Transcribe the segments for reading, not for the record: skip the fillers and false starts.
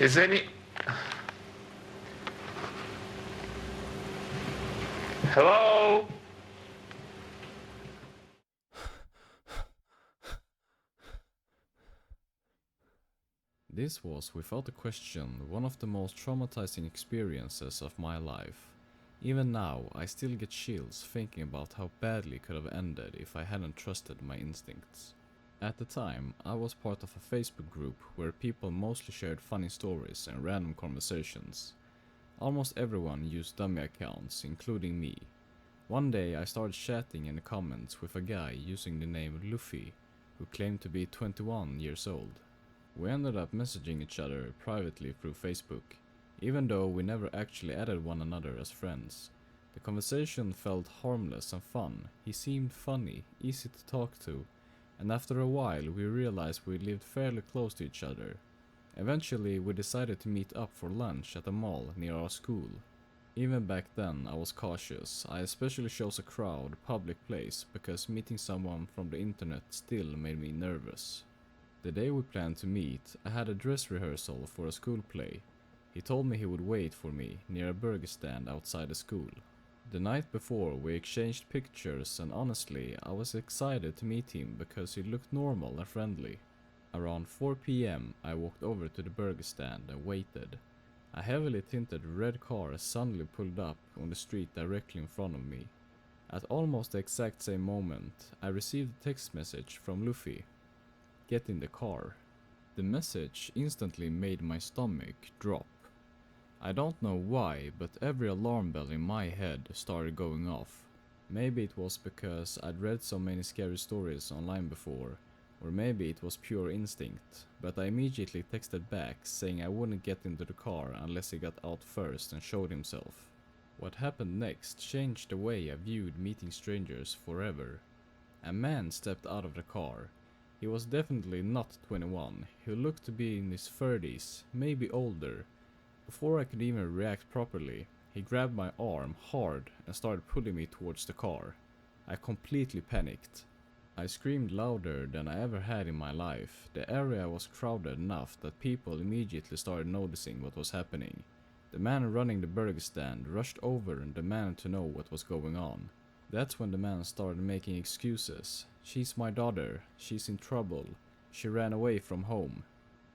Is any... Hello? This was, without a question, one of the most traumatizing experiences of my life. Even now, I still get chills thinking about how badly it could have ended if I hadn't trusted my instincts. At the time, I was part of a Facebook group where people mostly shared funny stories and random conversations. Almost everyone used dummy accounts, including me. One day I started chatting in the comments with a guy using the name Luffy, who claimed to be 21 years old. We ended up messaging each other privately through Facebook, even though we never actually added one another as friends. The conversation felt harmless and fun. He seemed funny, easy to talk to, and after a while we realized we lived fairly close to each other. Eventually we decided to meet up for lunch at a mall near our school. Even back then I was cautious. I especially chose a crowd, public place, because meeting someone from the internet still made me nervous. The day we planned to meet, I had a dress rehearsal for a school play. He told me he would wait for me near a burger stand outside the school. The night before we exchanged pictures, and honestly, I was excited to meet him because he looked normal and friendly. Around 4 p.m. I walked over to the burger stand and waited. A heavily tinted red car suddenly pulled up on the street directly in front of me. At almost the exact same moment, I received a text message from Luffy. Get in the car. The message instantly made my stomach drop. I don't know why, but every alarm bell in my head started going off. Maybe it was because I'd read so many scary stories online before, or maybe it was pure instinct, but I immediately texted back saying I wouldn't get into the car unless he got out first and showed himself. What happened next changed the way I viewed meeting strangers forever. A man stepped out of the car. He was definitely not 21, he looked to be in his 30s, maybe older. Before I could even react properly, he grabbed my arm hard and started pulling me towards the car. I completely panicked. I screamed louder than I ever had in my life. The area was crowded enough that people immediately started noticing what was happening. The man running the burger stand rushed over and demanded to know what was going on. That's when the man started making excuses. She's my daughter, she's in trouble, she ran away from home.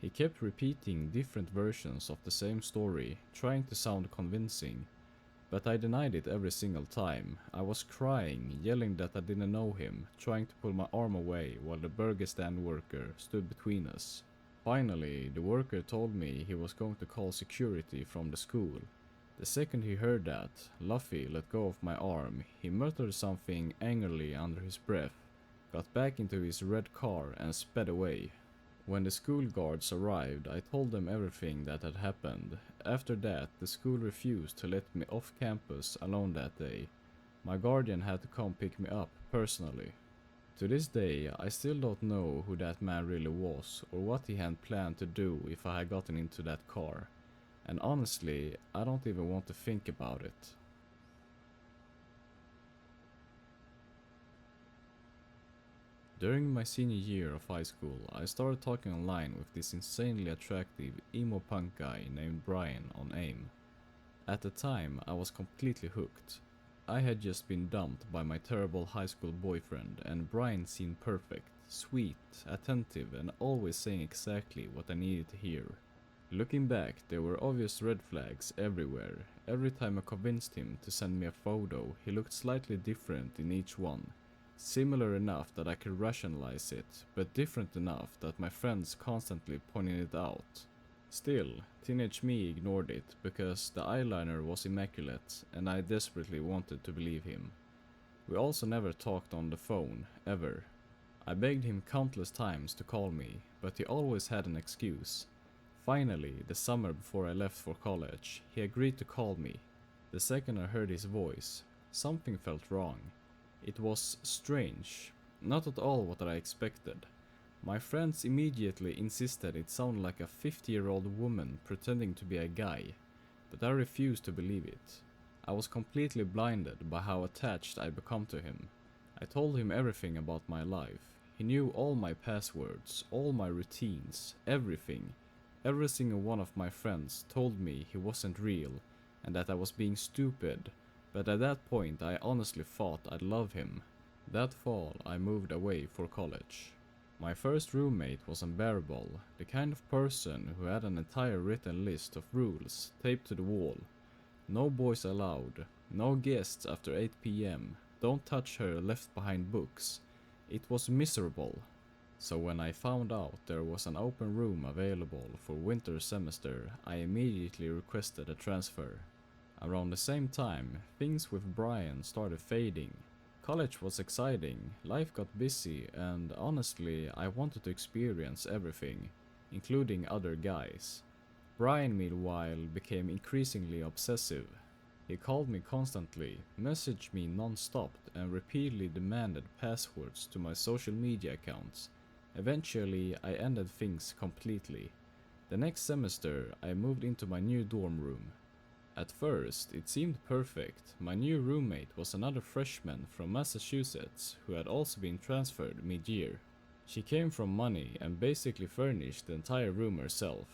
He kept repeating different versions of the same story, trying to sound convincing. But I denied it every single time. I was crying, yelling that I didn't know him, trying to pull my arm away while the burger stand worker stood between us. Finally, the worker told me he was going to call security from the school. The second he heard that, Luffy let go of my arm. He muttered something angrily under his breath, got back into his red car and sped away. When the school guards arrived, I told them everything that had happened. After that, the school refused to let me off campus alone that day. My guardian had to come pick me up personally. To this day, I still don't know who that man really was or what he had planned to do if I had gotten into that car. And honestly, I don't even want to think about it. During my senior year of high school, I started talking online with this insanely attractive emo punk guy named Brian on AIM. At the time, I was completely hooked. I had just been dumped by my terrible high school boyfriend, and Brian seemed perfect, sweet, attentive, and always saying exactly what I needed to hear. Looking back, there were obvious red flags everywhere. Every time I convinced him to send me a photo, he looked slightly different in each one. Similar enough that I could rationalize it, but different enough that my friends constantly pointed it out. Still, teenage me ignored it because the eyeliner was immaculate and I desperately wanted to believe him. We also never talked on the phone, ever. I begged him countless times to call me, but he always had an excuse. Finally, the summer before I left for college, he agreed to call me. The second I heard his voice, something felt wrong. It was strange, not at all what I expected. My friends immediately insisted it sounded like a 50-year-old woman pretending to be a guy, but I refused to believe it. I was completely blinded by how attached I'd become to him. I told him everything about my life. He knew all my passwords, all my routines, everything. Every single one of my friends told me he wasn't real and that I was being stupid, but at that point I honestly thought I'd love him. That fall I moved away for college. My first roommate was unbearable, the kind of person who had an entire written list of rules taped to the wall. No boys allowed, no guests after 8 p.m, don't touch her left behind books. It was miserable. So when I found out there was an open room available for winter semester, I immediately requested a transfer. Around the same time, things with Brian started fading. College was exciting, life got busy, and honestly, I wanted to experience everything, including other guys. Brian, meanwhile, became increasingly obsessive. He called me constantly, messaged me non-stop, and repeatedly demanded passwords to my social media accounts. Eventually, I ended things completely. The next semester, I moved into my new dorm room. At first, it seemed perfect. My new roommate was another freshman from Massachusetts who had also been transferred mid-year. She came from money and basically furnished the entire room herself.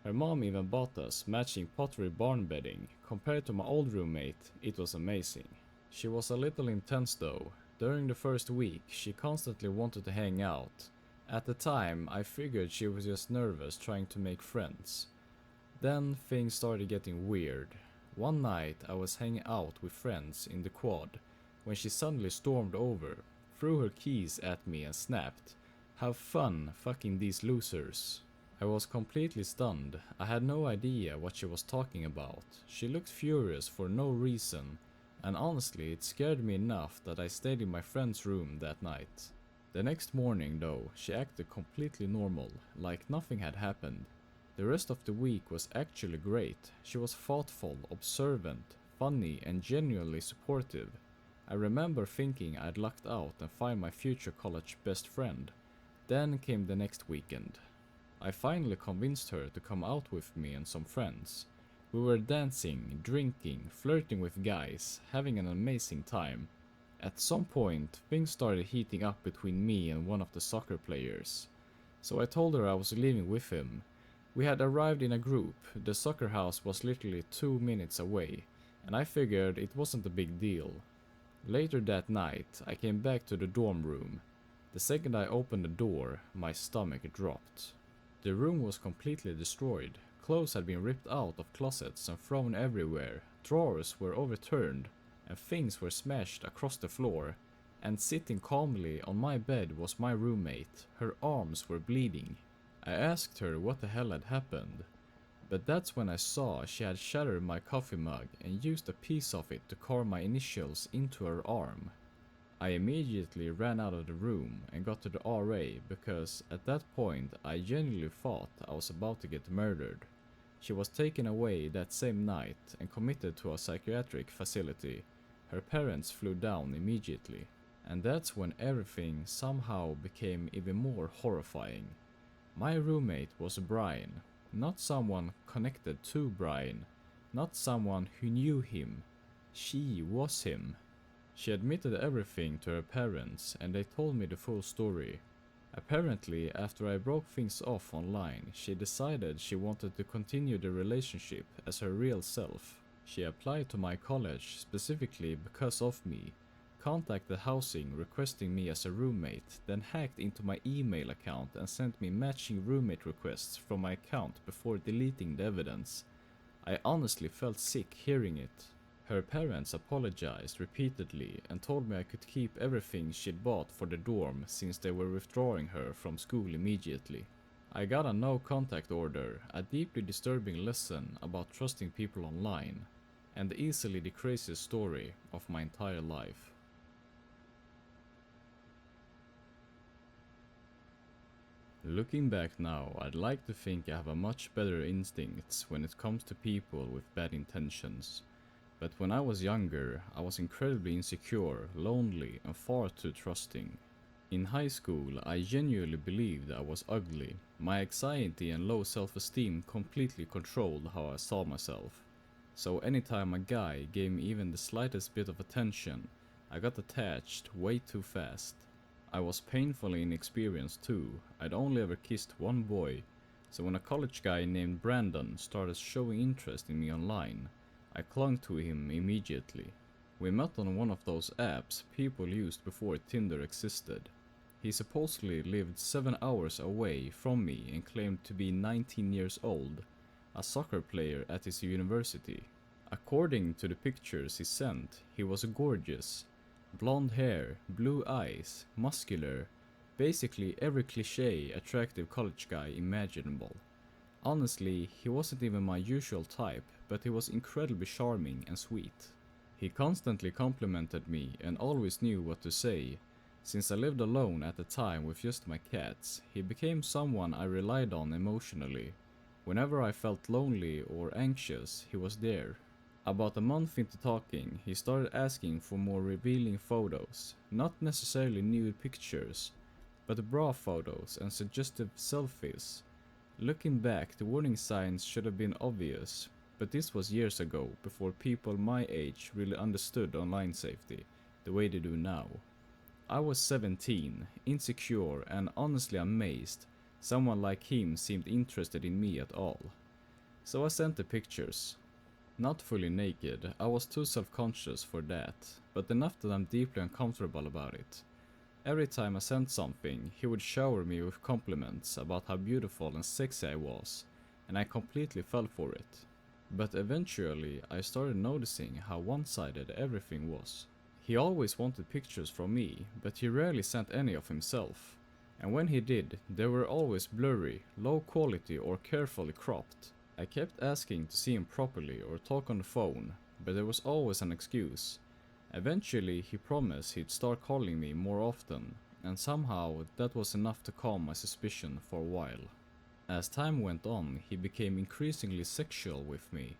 Her mom even bought us matching pottery barn bedding. Compared to my old roommate, it was amazing. She was a little intense though. During the first week, she constantly wanted to hang out. At the time, I figured she was just nervous trying to make friends. Then things started getting weird. One night I was hanging out with friends in the quad when she suddenly stormed over, threw her keys at me and snapped, "Have fun fucking these losers." I was completely stunned. I had no idea what she was talking about. She looked furious for no reason, and honestly it scared me enough that I stayed in my friend's room that night. The next morning though, she acted completely normal, like nothing had happened. The rest of the week was actually great. She was thoughtful, observant, funny, and genuinely supportive. I remember thinking I'd lucked out and find my future college best friend. Then came the next weekend. I finally convinced her to come out with me and some friends. We were dancing, drinking, flirting with guys, having an amazing time. At some point, things started heating up between me and one of the soccer players. So I told her I was leaving with him. We had arrived in a group, the soccer house was literally 2 minutes away, and I figured it wasn't a big deal. Later that night, I came back to the dorm room. The second I opened the door, my stomach dropped. The room was completely destroyed. Clothes had been ripped out of closets and thrown everywhere, drawers were overturned, and things were smashed across the floor. And sitting calmly on my bed was my roommate. Her arms were bleeding. I asked her what the hell had happened, but that's when I saw she had shattered my coffee mug and used a piece of it to carve my initials into her arm. I immediately ran out of the room and got to the RA because at that point I genuinely thought I was about to get murdered. She was taken away that same night and committed to a psychiatric facility. Her parents flew down immediately, and that's when everything somehow became even more horrifying. My roommate was Brian, not someone connected to Brian, not someone who knew him. She was him. She admitted everything to her parents and they told me the full story. Apparently, after I broke things off online, she decided she wanted to continue the relationship as her real self. She applied to my college specifically because of me, contacted housing requesting me as a roommate, then hacked into my email account and sent me matching roommate requests from my account before deleting the evidence. I honestly felt sick hearing it. Her parents apologized repeatedly and told me I could keep everything she'd bought for the dorm since they were withdrawing her from school immediately. I got a no contact order, a deeply disturbing lesson about trusting people online, and easily the craziest story of my entire life. Looking back now, I'd like to think I have a much better instincts when it comes to people with bad intentions. But when I was younger, I was incredibly insecure, lonely, and far too trusting. In high school, I genuinely believed I was ugly. My anxiety and low self-esteem completely controlled how I saw myself. So anytime a guy gave me even the slightest bit of attention, I got attached way too fast. I was painfully inexperienced too. I'd only ever kissed one boy, So when a college guy named Brandon started showing interest in me online, I clung to him immediately. We met on one of those apps people used before Tinder existed. He supposedly lived 7 hours away from me and claimed to be 19 years old, a soccer player at his university. According to the pictures he sent, he was gorgeous. Blonde hair, blue eyes, muscular, basically every cliché attractive college guy imaginable. Honestly, he wasn't even my usual type, but he was incredibly charming and sweet. He constantly complimented me and always knew what to say. Since I lived alone at the time with just my cats, he became someone I relied on emotionally. Whenever I felt lonely or anxious, he was there. About a month into talking, he started asking for more revealing photos, not necessarily nude pictures, but bra photos and suggestive selfies. Looking back, the warning signs should have been obvious, but this was years ago, before people my age really understood online safety, the way they do now. I was 17, insecure and honestly amazed someone like him seemed interested in me at all. So I sent the pictures. Not fully naked, I was too self-conscious for that, but enough that I'm deeply uncomfortable about it. Every time I sent something, he would shower me with compliments about how beautiful and sexy I was, and I completely fell for it. But eventually, I started noticing how one-sided everything was. He always wanted pictures from me, but he rarely sent any of himself. And when he did, they were always blurry, low quality or carefully cropped. I kept asking to see him properly or talk on the phone, but there was always an excuse. Eventually, he promised he'd start calling me more often, and somehow that was enough to calm my suspicion for a while. As time went on, he became increasingly sexual with me.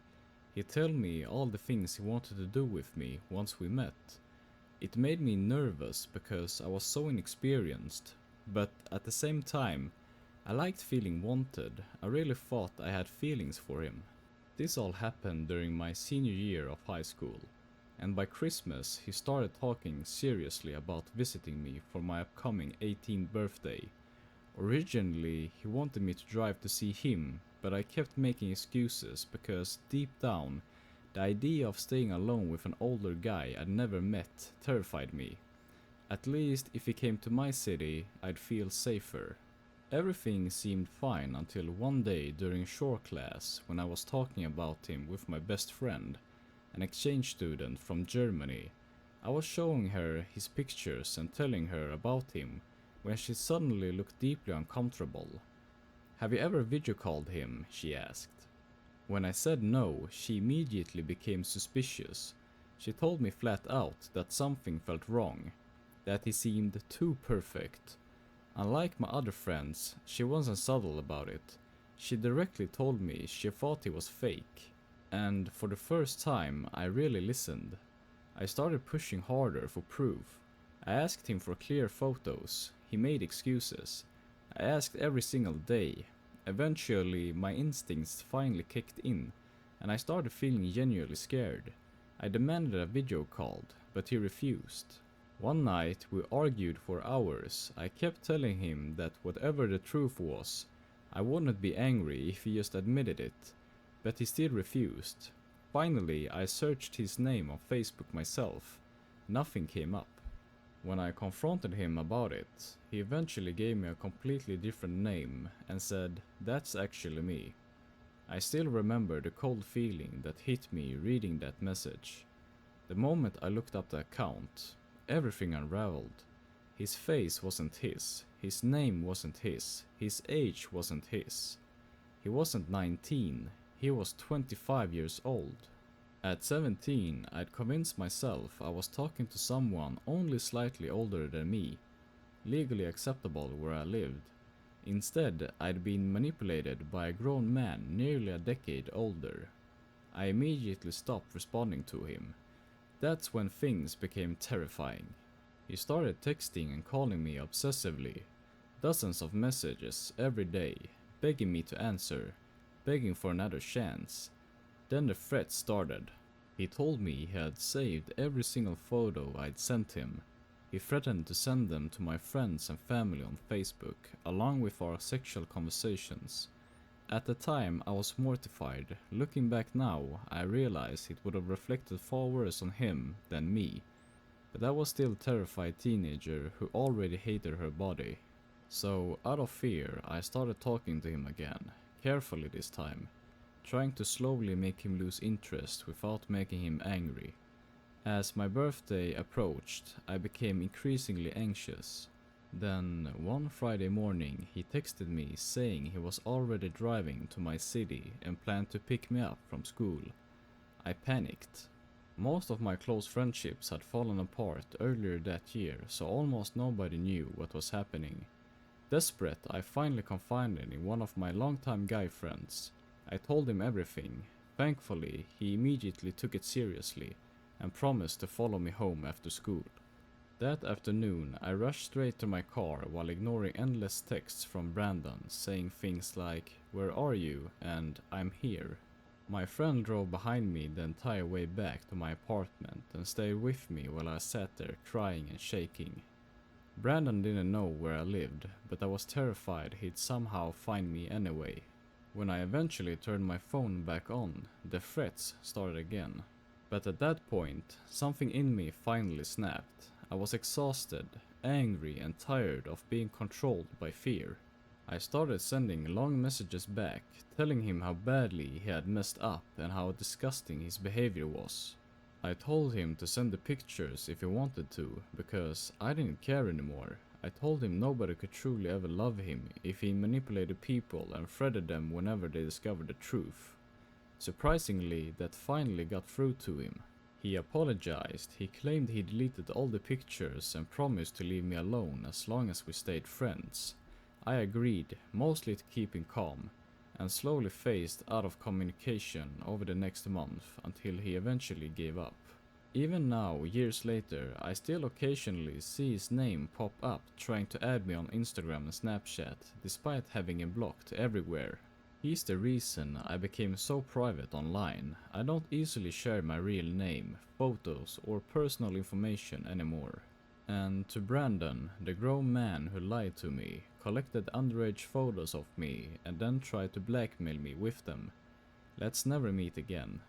He'd tell me all the things he wanted to do with me once we met. It made me nervous because I was so inexperienced, but at the same time, I liked feeling wanted. I really thought I had feelings for him. This all happened during my senior year of high school, and by Christmas he started talking seriously about visiting me for my upcoming 18th birthday. Originally, he wanted me to drive to see him, but I kept making excuses because deep down, the idea of staying alone with an older guy I'd never met terrified me. At least if he came to my city, I'd feel safer. Everything seemed fine until one day during shore class when I was talking about him with my best friend, an exchange student from Germany. I was showing her his pictures and telling her about him when she suddenly looked deeply uncomfortable. "Have you ever video called him?" she asked. When I said no, she immediately became suspicious. She told me flat out that something felt wrong, that he seemed too perfect. Unlike my other friends, she wasn't subtle about it. She directly told me she thought he was fake. And for the first time, I really listened. I started pushing harder for proof. I asked him for clear photos. He made excuses. I asked every single day. Eventually, my instincts finally kicked in, and I started feeling genuinely scared. I demanded a video call, but he refused. One night, we argued for hours. I kept telling him that whatever the truth was, I wouldn't be angry if he just admitted it, but he still refused. Finally, I searched his name on Facebook myself. Nothing came up. When I confronted him about it, he eventually gave me a completely different name and said, "That's actually me." I still remember the cold feeling that hit me reading that message. The moment I looked up the account, everything unraveled. His face wasn't his name wasn't his age wasn't his. He wasn't 19, he was 25 years old. At 17, I'd convinced myself I was talking to someone only slightly older than me, legally acceptable where I lived. Instead, I'd been manipulated by a grown man nearly a decade older. I immediately stopped responding to him. That's when things became terrifying. He started texting and calling me obsessively. Dozens of messages every day, begging me to answer, begging for another chance. Then the threats started. He told me he had saved every single photo I'd sent him. He threatened to send them to my friends and family on Facebook, along with our sexual conversations. At the time, I was mortified. Looking back now, I realize it would have reflected far worse on him than me. But I was still a terrified teenager who already hated her body. So, out of fear, I started talking to him again, carefully this time, trying to slowly make him lose interest without making him angry. As my birthday approached, I became increasingly anxious. Then, one Friday morning, he texted me saying he was already driving to my city and planned to pick me up from school. I panicked. Most of my close friendships had fallen apart earlier that year, so almost nobody knew what was happening. Desperate, I finally confided in one of my longtime guy friends. I told him everything. Thankfully, he immediately took it seriously and promised to follow me home after school. That afternoon, I rushed straight to my car while ignoring endless texts from Brandon saying things like, "Where are you?" and "I'm here." My friend drove behind me the entire way back to my apartment and stayed with me while I sat there crying and shaking. Brandon didn't know where I lived, but I was terrified he'd somehow find me anyway. When I eventually turned my phone back on, the threats started again. But at that point, something in me finally snapped. I was exhausted, angry, and tired of being controlled by fear. I started sending long messages back, telling him how badly he had messed up and how disgusting his behavior was. I told him to send the pictures if he wanted to, because I didn't care anymore. I told him nobody could truly ever love him if he manipulated people and threatened them whenever they discovered the truth. Surprisingly, that finally got through to him. He apologized, he claimed he deleted all the pictures and promised to leave me alone as long as we stayed friends. I agreed, mostly to keep him calm, and slowly phased out of communication over the next month until he eventually gave up. Even now, years later, I still occasionally see his name pop up trying to add me on Instagram and Snapchat, despite having him blocked everywhere. He's the reason I became so private online. I don't easily share my real name, photos, or personal information anymore. And to Brandon, the grown man who lied to me, collected underage photos of me, and then tried to blackmail me with them. Let's never meet again.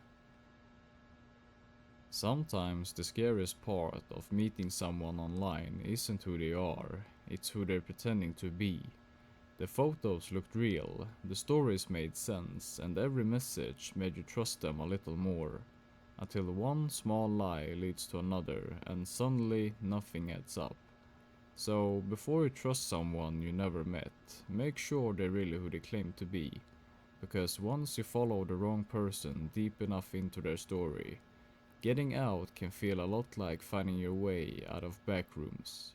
Sometimes the scariest part of meeting someone online isn't who they are, it's who they're pretending to be. The photos looked real, the stories made sense, and every message made you trust them a little more. Until one small lie leads to another, and suddenly nothing adds up. So, before you trust someone you never met, make sure they're really who they claim to be. Because once you follow the wrong person deep enough into their story, getting out can feel a lot like finding your way out of backrooms.